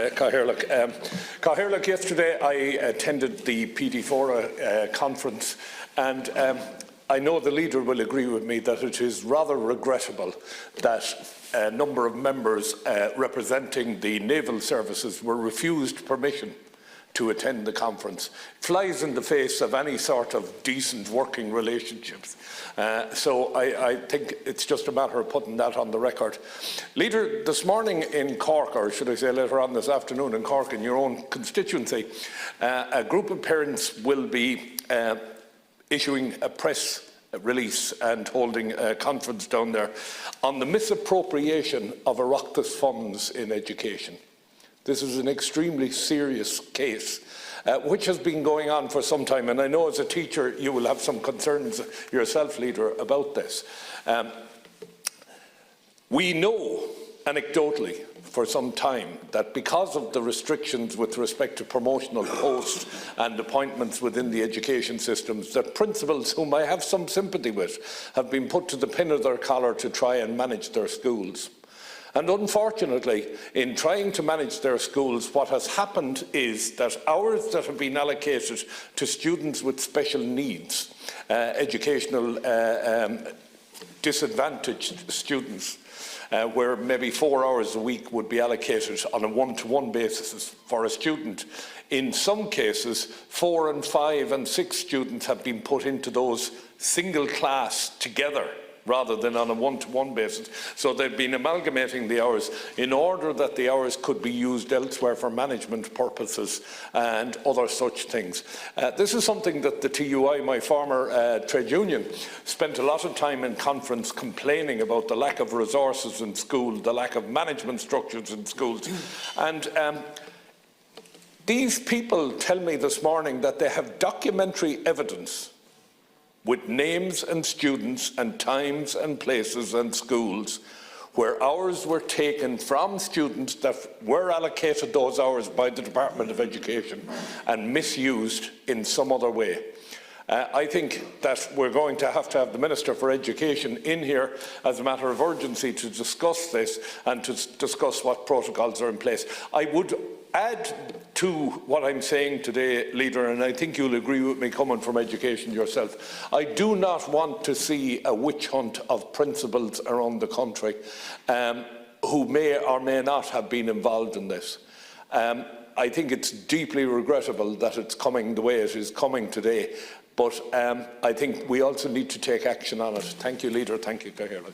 Cathaoirleach, yesterday I attended the PD4 conference, and I know the leader will agree with me that it is rather regrettable that a number of members representing the naval services were refused permission to attend the conference. It flies in the face of any sort of decent working relationships. So I think it's just a matter of putting that on the record. Leader, this morning in Cork, or should I say later on this afternoon in Cork, in your own constituency, a group of parents will be issuing a press release and holding a conference down there on the misappropriation of Oireachtas funds in education. This is an extremely serious case, which has been going on for some time, and I know as a teacher you will have some concerns yourself, Leader, about this. We know, anecdotally, for some time, that because of the restrictions with respect to promotional posts and appointments within the education systems, that principals, whom I have some sympathy with, have been put to the pin of their collar to try and manage their schools. And unfortunately, in trying to manage their schools, what has happened is that hours that have been allocated to students with special needs, educational disadvantaged students, where maybe 4 hours a week would be allocated on a one-to-one basis for a student. In some cases, 4 and 5 and 6 students have been put into those single class together, rather than on a one-to-one basis. So they've been amalgamating the hours in order that the hours could be used elsewhere for management purposes and other such things. This is something that the TUI, my former trade union, spent a lot of time in conference complaining about the lack of resources in school, the lack of management structures in schools. And these people tell me this morning that they have documentary evidence with names and students and times and places and schools where hours were taken from students that were allocated those hours by the Department of Education and misused in some other way. I think that we're going to have the Minister for Education in here as a matter of urgency to discuss this and to discuss what protocols are in place. I would add to what I'm saying today, Leader, and I think you'll agree with me coming from education yourself. I do not want to see a witch hunt of principals around the country who may or may not have been involved in this. I think it's deeply regrettable that it's coming the way it is coming today, but I think we also need to take action on it. Thank you, Leader. Thank you, Cathaoirleach.